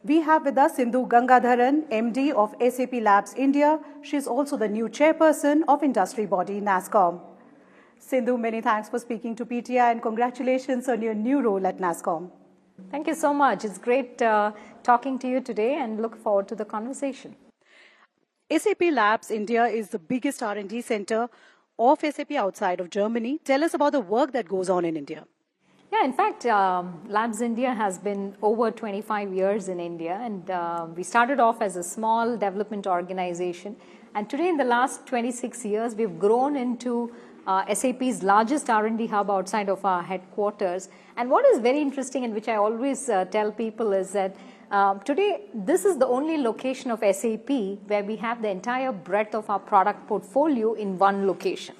We have with us Sindhu Gangadharan, MD of SAP Labs India. She is also the new chairperson of industry body Nasscom. Sindhu, many thanks for speaking to PTI and congratulations on your new role at Nasscom. Thank you so much. It's great talking to you today and look forward to the conversation. SAP Labs India is the biggest R&D center of SAP outside of Germany. Tell us about the work that goes on in India. Yeah, in fact, Labs India has been over 25 years in India, and we started off as a small development organization. And today, in the last 26 years, we've grown into SAP's largest R&D hub outside of our headquarters. And what is very interesting, and which I always tell people, is that today, this is the only location of SAP where we have the entire breadth of our product portfolio in one location.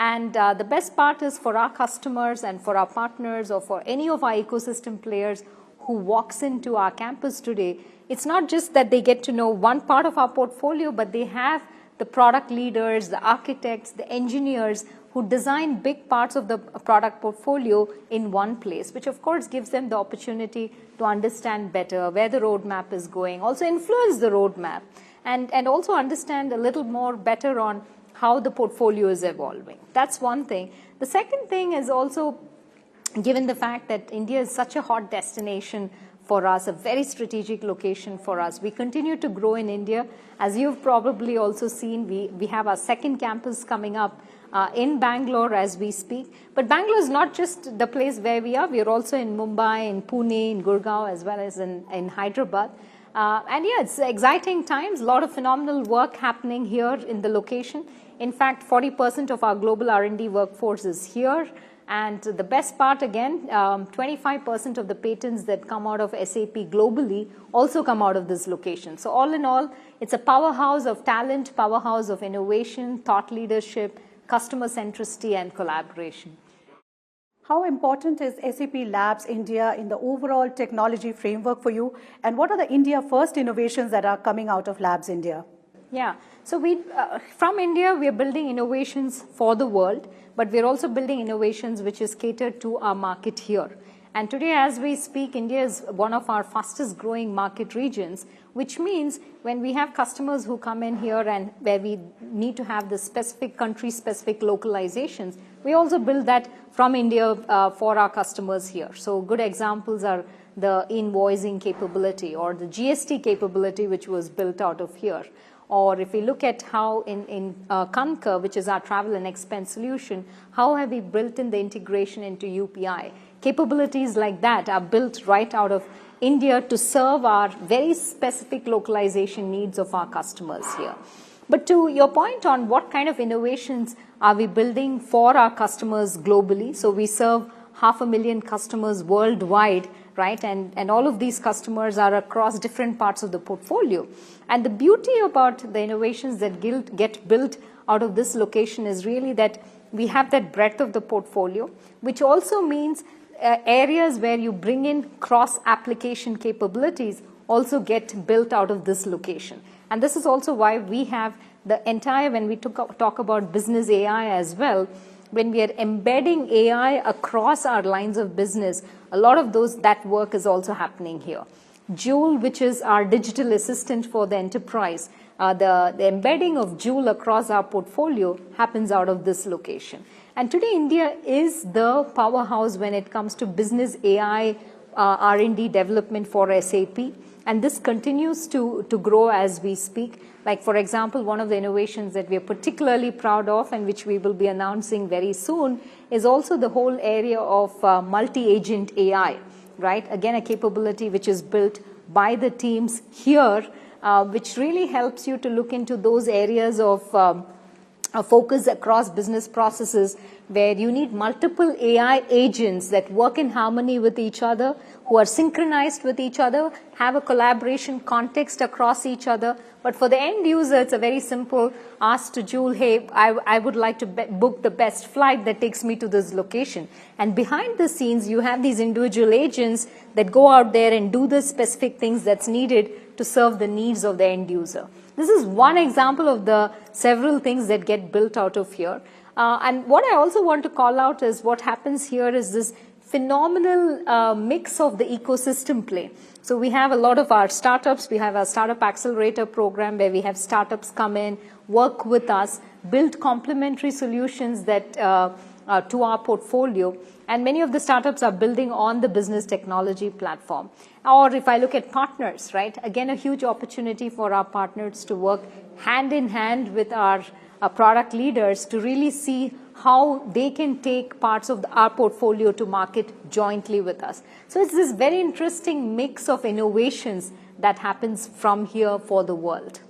And the best part is for our customers and for our partners or for any of our ecosystem players who walks into our campus today, it's not just that they get to know one part of our portfolio, but they have the product leaders, the architects, the engineers who design big parts of the product portfolio in one place, which of course gives them the opportunity to understand better where the roadmap is going, also influence the roadmap, and also understand a little more better on how the portfolio is evolving. That's one thing. The second thing is also, given the fact that India is such a hot destination for us, a very strategic location for us, we continue to grow in India. As you've probably also seen, we have our second campus coming up in Bangalore as we speak. But Bangalore is not just the place where we are. We are also in Mumbai, in Pune, in Gurgaon, as well as in Hyderabad. And yeah, it's exciting times, a lot of phenomenal work happening here in the location. In fact, 40% of our global R&D workforce is here. And the best part, again, 25% of the patents that come out of SAP globally also come out of this location. So all in all, it's a powerhouse of talent, powerhouse of innovation, thought leadership, customer centricity, and collaboration. How important is SAP Labs India in the overall technology framework for you? And what are the India first innovations that are coming out of Labs India? Yeah, so from India, we are building innovations for the world, but we're also building innovations which is catered to our market here. And today, as we speak, India is one of our fastest growing market regions, which means when we have customers who come in here and where we need to have the specific country-specific localizations, we also build that from India for our customers here. So good examples are the invoicing capability or the GST capability, which was built out of here. Or if we look at how in Concur, which is our travel and expense solution, how have we built in the integration into UPI? Capabilities like that are built right out of India to serve our very specific localization needs of our customers here. But to your point on what kind of innovations are we building for our customers globally? So we serve 500,000 customers worldwide, right? And all of these customers are across different parts of the portfolio. And the beauty about the innovations that get built out of this location is really that we have that breadth of the portfolio, which also means areas where you bring in cross-application capabilities also get built out of this location. And this is also why we have the entire, when we talk about business AI as well, when we are embedding AI across our lines of business, a lot of that work is also happening here. Joule, which is our digital assistant for the enterprise, the embedding of Joule across our portfolio happens out of this location. And today, India is the powerhouse when it comes to business AI R&D development for SAP. And this continues to grow as we speak. Like, for example, one of the innovations that we are particularly proud of and which we will be announcing very soon is also the whole area of multi-agent AI, right? Again, a capability which is built by the teams here, which really helps you to look into those areas of focus across business processes where you need multiple AI agents that work in harmony with each other, who are synchronized with each other, have a collaboration context across each other. But for the end user, it's a very simple ask to Joule, hey, I would like to book the best flight that takes me to this location. And behind the scenes, you have these individual agents that go out there and do the specific things that's needed to serve the needs of the end user. This is one example of the several things that get built out of here. And what I also want to call out is what happens here is this phenomenal mix of the ecosystem play. So we have a lot of our startups. We have our startup accelerator program where we have startups come in, work with us, build complementary solutions that to our portfolio. And many of the startups are building on the business technology platform. Or if I look at partners, right? Again, a huge opportunity for our partners to work hand in hand with our product leaders to really see how they can take parts of our portfolio to market jointly with us. So it's this very interesting mix of innovations that happens from here for the world.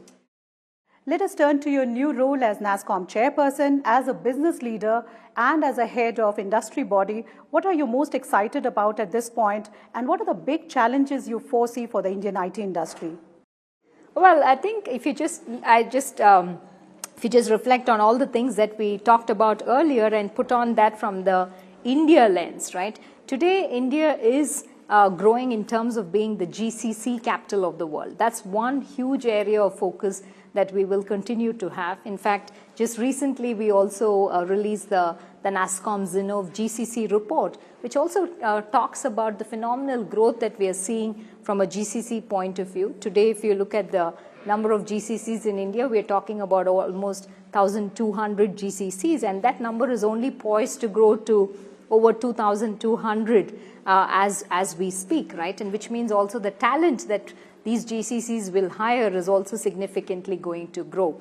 Let us turn to your new role as Nasscom chairperson, as a business leader and as a head of industry body. What are you most excited about at this point, and what are the big challenges you foresee for the Indian IT industry? Well, I think if you just reflect on all the things that we talked about earlier and put on that from the India lens, right? Today, India is growing in terms of being the GCC capital of the world. That's one huge area of focus that we will continue to have. In fact, just recently we also released the Nasscom Zinnov GCC report, which also talks about the phenomenal growth that we are seeing from a GCC point of view. Today, if you look at the number of GCCs in India, we are talking about almost 1,200 GCCs, and that number is only poised to grow to over 2,200 as we speak, right? And which means also the talent that these GCCs will hire is also significantly going to grow.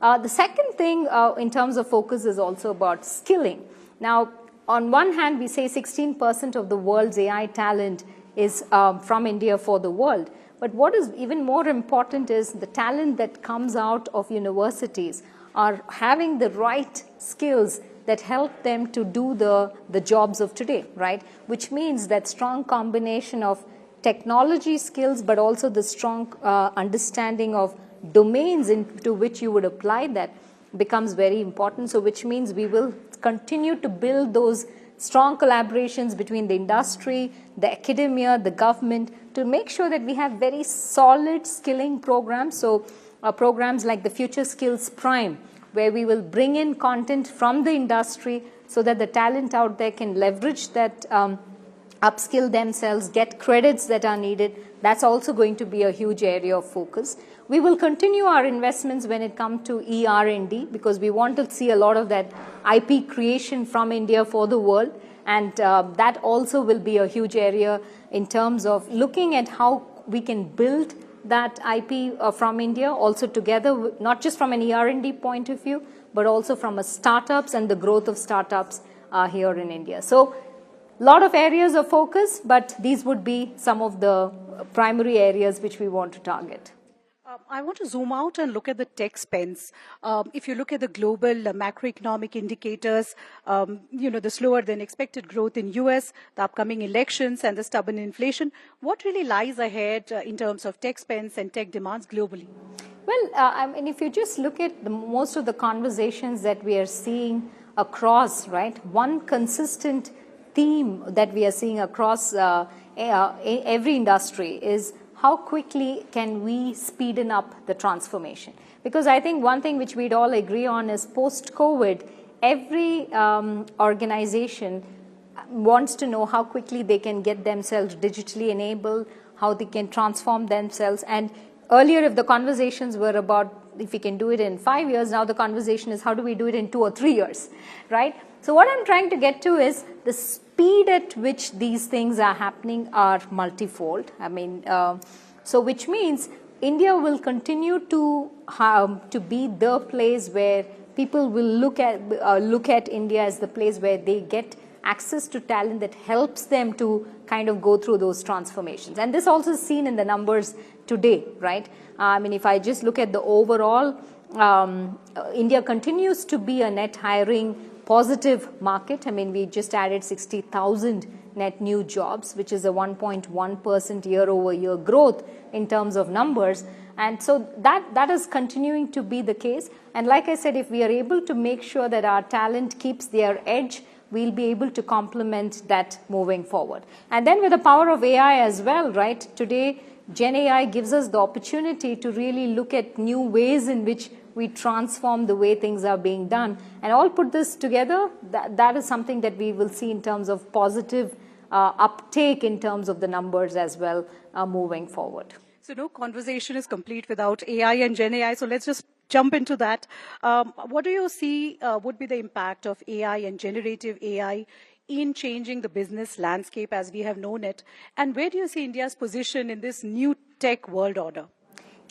The second thing in terms of focus is also about skilling. Now, on one hand, we say 16% of the world's AI talent is from India for the world. But what is even more important is the talent that comes out of universities are having the right skills that help them to do the jobs of today, right? Which means that strong combination of technology skills, but also the strong understanding of domains into which you would apply that becomes very important. So which means we will continue to build those strong collaborations between the industry, the academia, the government, to make sure that we have very solid skilling programs. So programs like the Future Skills Prime, where we will bring in content from the industry so that the talent out there can leverage that, upskill themselves, get credits that are needed. That's also going to be a huge area of focus. We will continue our investments when it comes to ER&D, because we want to see a lot of that IP creation from India for the world. And that also will be a huge area in terms of looking at how we can build that IP from India, also together, not just from an ER&D point of view, but also from a startups and the growth of startups here in India. So a lot of areas of focus, but these would be some of the primary areas which we want to target. I want to zoom out and look at the tech spends. If you look at the global macroeconomic indicators, the slower than expected growth in US, the upcoming elections and the stubborn inflation, what really lies ahead in terms of tech spends and tech demands globally? Well, I mean, if you just look at most of the conversations that we are seeing across, right, one consistent theme that we are seeing across every industry is how quickly can we speeden up the transformation? Because I think one thing which we'd all agree on is post-COVID, every organization wants to know how quickly they can get themselves digitally enabled, how they can transform themselves. And earlier, if the conversations were about if we can do it in 5 years, now the conversation is how do we do it in 2 or 3 years, right? So what I'm trying to get to is the speed at which these things are happening are multifold. I mean, so which means India will continue to be the place where people will look at India as the place where they get access to talent that helps them to kind of go through those transformations. And this also is seen in the numbers today, right? I mean, if I just look at the overall, India continues to be a net hiring positive market. I mean, we just added 60,000 net new jobs, which is a 1.1% year-over-year growth in terms of numbers. And so that is continuing to be the case. And like I said, if we are able to make sure that our talent keeps their edge, we'll be able to complement that moving forward. And then with the power of AI as well, right? Today, GenAI gives us the opportunity to really look at new ways in which we transform the way things are being done. And all put this together, that is something that we will see in terms of positive uptake in terms of the numbers as well moving forward. So no conversation is complete without AI and GenAI. So let's just jump into that. What do you see would be the impact of AI and generative AI in changing the business landscape as we have known it? And where do you see India's position in this new tech world order?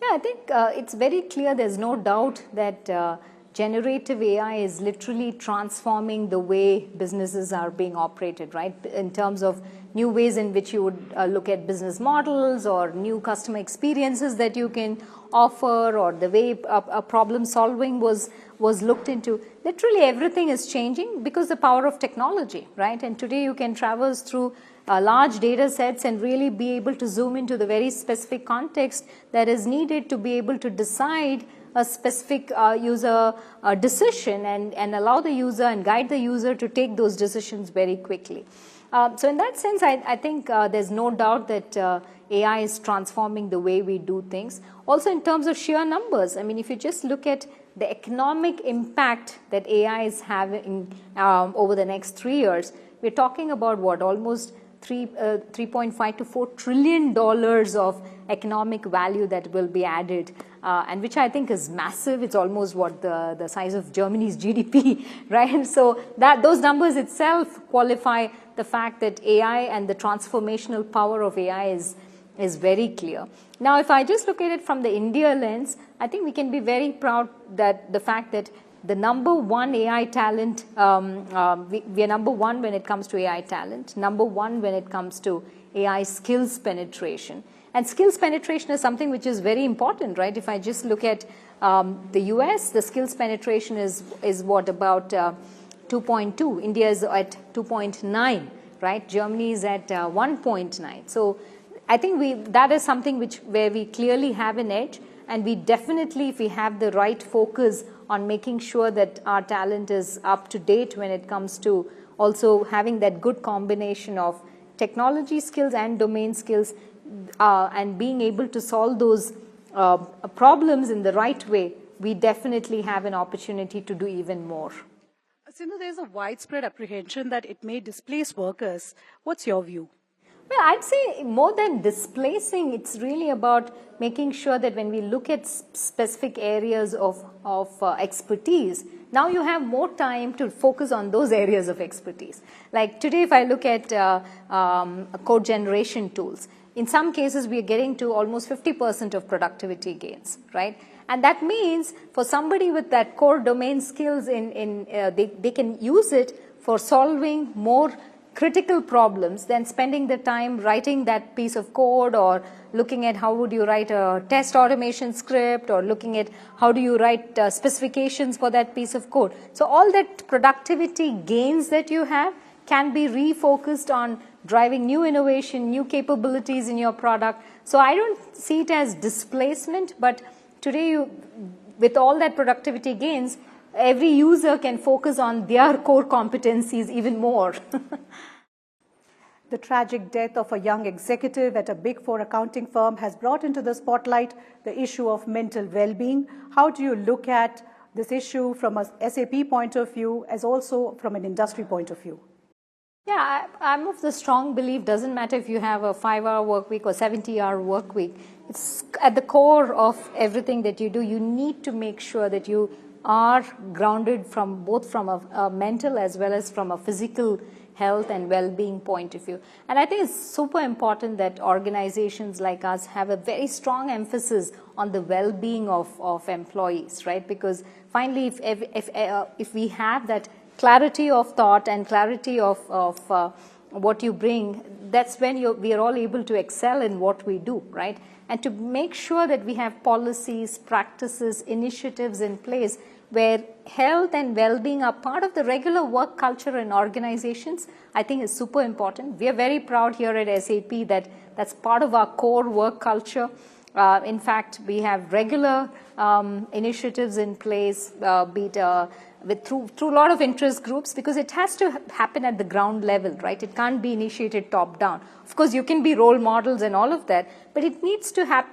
Yeah, I think it's very clear, there's no doubt that generative AI is literally transforming the way businesses are being operated, right? In terms of new ways in which you would look at business models or new customer experiences that you can offer, or the way a problem solving was looked into. Literally everything is changing because the power of technology, right? And today you can traverse through large data sets and really be able to zoom into the very specific context that is needed to be able to decide a specific user decision and allow the user and guide the user to take those decisions very quickly. So in that sense, I think there's no doubt that AI is transforming the way we do things. Also in terms of sheer numbers, I mean, if you just look at the economic impact that AI is having over the next 3 years, we're talking about what, almost 3.5 to 4 trillion dollars of economic value that will be added, and which I think is massive. It's almost what the size of Germany's GDP, right? So that those numbers itself qualify the fact that AI and the transformational power of AI is very clear. Now, if I just look at it from the India lens, I think we can be very proud that the fact that the number one AI talent, we are number one when it comes to AI talent, number one when it comes to AI skills penetration. And skills penetration is something which is very important, right? If I just look at the US, the skills penetration is what, about 2.2. India is at 2.9, right? Germany is at 1.9. So I think that is something where we clearly have an edge. And we definitely, if we have the right focus on making sure that our talent is up to date when it comes to also having that good combination of technology skills and domain skills, and being able to solve those problems in the right way, we definitely have an opportunity to do even more. Sindhu, there's a widespread apprehension that it may displace workers. What's your view? Well, I'd say more than displacing, it's really about making sure that when we look at specific areas of expertise, now you have more time to focus on those areas of expertise. Like today, if I look at code generation tools, in some cases we are getting to almost 50% of productivity gains, right? And that means for somebody with that core domain skills, they can use it for solving more critical problems than spending the time writing that piece of code, or looking at how would you write a test automation script, or looking at how do you write specifications for that piece of code. So all that productivity gains that you have can be refocused on driving new innovation, new capabilities in your product. So I don't see it as displacement, but today with all that productivity gains, every user can focus on their core competencies even more. The tragic death of a young executive at a Big Four accounting firm has brought into the spotlight the issue of mental well-being. How do you look at this issue from a SAP point of view, as also from an industry point of view? Yeah, I'm of the strong belief, doesn't matter if you have a 5-hour work week or 70-hour work week. It's at the core of everything that you do. You need to make sure that you are grounded from both from a mental as well as from a physical health and well-being point of view. And I think it's super important that organizations like us have a very strong emphasis on the well-being of employees, right? Because finally, if we have that clarity of thought and clarity of what you bring, that's when we are all able to excel in what we do, right? And to make sure that we have policies, practices, initiatives in place where health and well-being are part of the regular work culture in organizations, I think is super important. We are very proud here at SAP that that's part of our core work culture. In fact, we have regular initiatives in place, be it through a lot of interest groups, because it has to happen at the ground level, right? It can't be initiated top down. Of course, you can be role models and all of that, but it needs to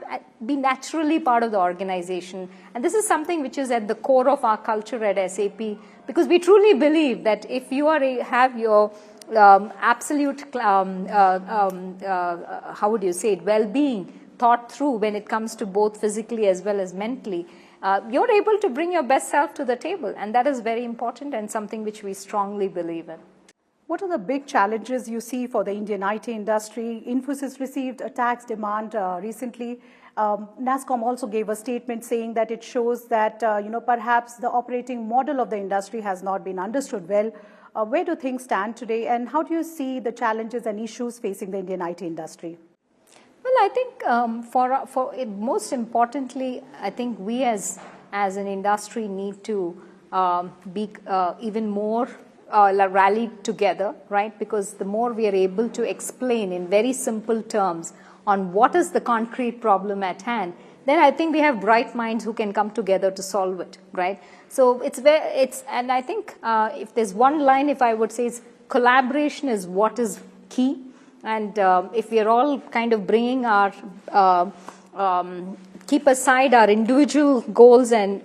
be naturally part of the organization. And this is something which is at the core of our culture at SAP, because we truly believe that if you have your absolute, how would you say it, well-being thought through when it comes to both physically as well as mentally, you're able to bring your best self to the table. And that is very important and something which we strongly believe in. What are the big challenges you see for the Indian IT industry? Infosys received a tax demand recently. Nasscom also gave a statement saying that it shows that perhaps the operating model of the industry has not been understood well. Where do things stand today, and how do you see the challenges and issues facing the Indian IT industry? Well, I think for most importantly, I think we as an industry need to be even more rallied together, right? Because the more we are able to explain in very simple terms on what is the concrete problem at hand, then I think we have bright minds who can come together to solve it, right? So and I think if there's one line, if I would say, is collaboration is what is key. And if we are all kind of bringing our, keep aside our individual goals and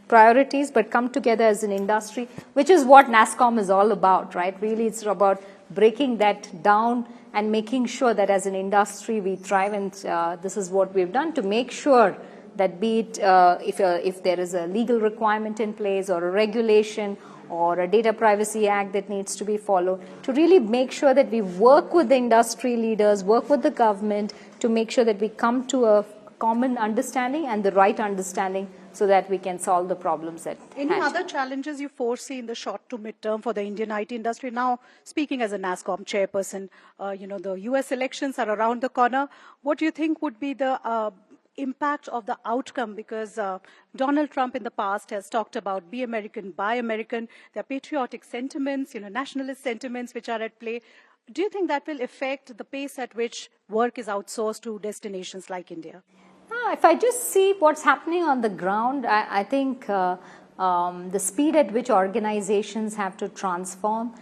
priorities, but come together as an industry, which is what Nasscom is all about, right? Really, it's about breaking that down and making sure that as an industry we thrive. And this is what we've done to make sure that, be it if there is a legal requirement in place or a regulation or a data privacy act that needs to be followed, to really make sure that we work with the industry leaders, work with the government to make sure that we come to a common understanding and the right understanding so that we can solve the problems at hand. Any other challenges you foresee in the short to mid-term for the Indian IT industry? Now, speaking as a Nasscom chairperson, the US elections are around the corner. What do you think would be the impact of the outcome? Because Donald Trump in the past has talked about be American, buy American. There are patriotic sentiments, nationalist sentiments which are at play. Do you think that will affect the pace at which work is outsourced to destinations like India? If I just see what's happening on the ground, I think the speed at which organizations have to transform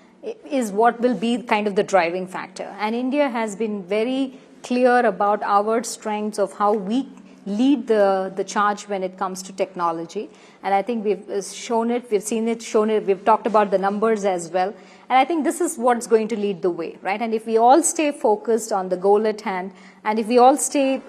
is what will be kind of the driving factor. And India has been very clear about our strengths of how we lead the charge when it comes to technology. And I think we've shown it, we've seen it, shown it, we've talked about the numbers as well. And I think this is what's going to lead the way, right? And if we all stay focused on the goal at hand, and if we all stay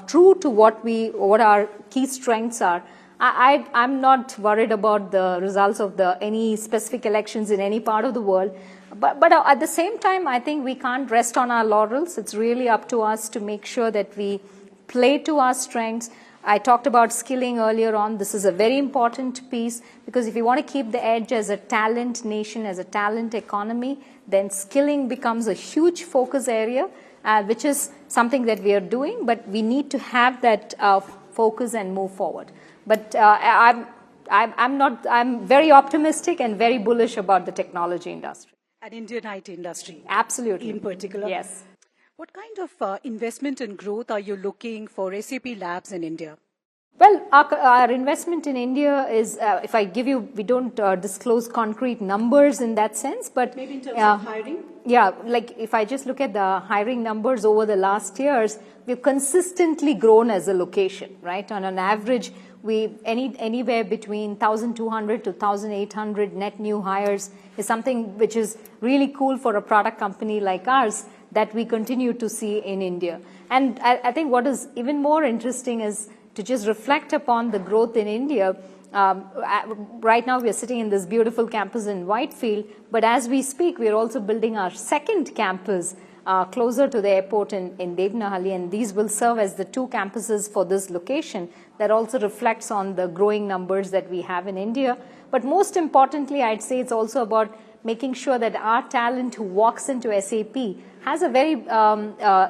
true to what our key strengths are, I'm not worried about the results of any specific elections in any part of the world. But at the same time, I think we can't rest on our laurels. It's really up to us to make sure that we play to our strengths. I talked about skilling earlier on. This is a very important piece, because if you want to keep the edge as a talent nation, as a talent economy, then skilling becomes a huge focus area, which is something that we are doing, but we need to have that focus and move forward. But I'm very optimistic and very bullish about the technology industry. And Indian IT industry. Absolutely. In particular. Yes. What kind of investment and growth are you looking for SAP Labs in India? Well, our investment in India is, if I give you, we don't disclose concrete numbers in that sense, but maybe in terms of hiring? Yeah, like if I just look at the hiring numbers over the last years, we've consistently grown as a location, right? On an average, anywhere between 1,200 to 1,800 net new hires is something which is really cool for a product company like ours that we continue to see in India. And I think what is even more interesting is to just reflect upon the growth in India. Right now, we are sitting in this beautiful campus in Whitefield, but as we speak, we are also building our second campus closer to the airport in Devanahalli, and these will serve as the two campuses for this location. That also reflects on the growing numbers that we have in India. But most importantly, I'd say it's also about making sure that our talent who walks into SAP has a very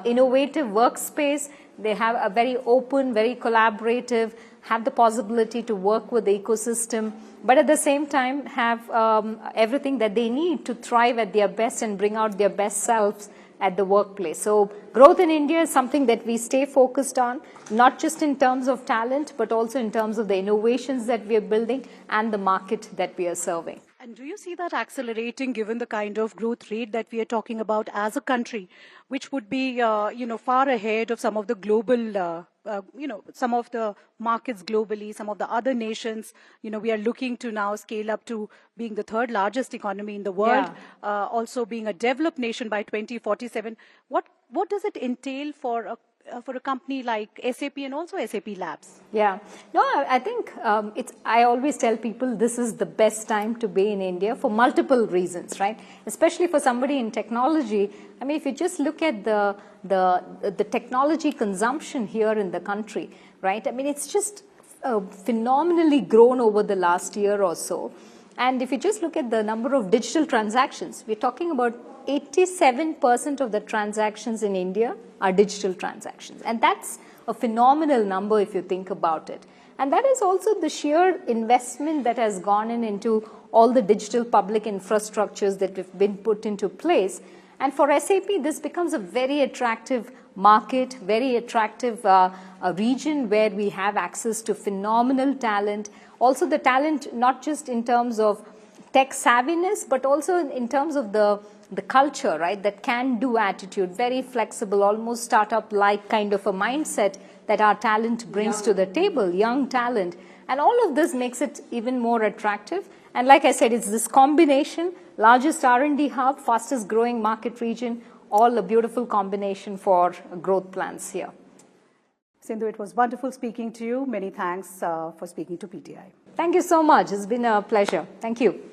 innovative workspace. They have a very open, very collaborative, have the possibility to work with the ecosystem, but at the same time have everything that they need to thrive at their best and bring out their best selves at the workplace. So growth in India is something that we stay focused on, not just in terms of talent, but also in terms of the innovations that we are building and the market that we are serving. And do you see that accelerating given the kind of growth rate that we are talking about as a country, which would be far ahead of some of the global some of the markets globally, some of the other nations, we are looking to now scale up to being the third largest economy in the world, also being a developed nation by 2047. What does it entail for a company like SAP and also SAP Labs? Yeah, no, I think I always tell people this is the best time to be in India for multiple reasons, right? Especially for somebody in technology. I mean, if you just look at the technology consumption here in the country, right? I mean, it's just phenomenally grown over the last year or so. And if you just look at the number of digital transactions, we're talking about 87% of the transactions in India are digital transactions. And that's a phenomenal number if you think about it. And that is also the sheer investment that has gone into all the digital public infrastructures that have been put into place. And for SAP, this becomes a very attractive market, very attractive region where we have access to phenomenal talent. Also the talent, not just in terms of tech savviness, but also in terms of the culture, right? That can-do attitude, very flexible, almost startup-like kind of a mindset that our talent brings to the table, young talent. And all of this makes it even more attractive. And like I said, it's this combination, largest R&D hub, fastest growing market region, all a beautiful combination for growth plans here. Sindhu, it was wonderful speaking to you. Many thanks for speaking to PTI. Thank you so much. It's been a pleasure. Thank you.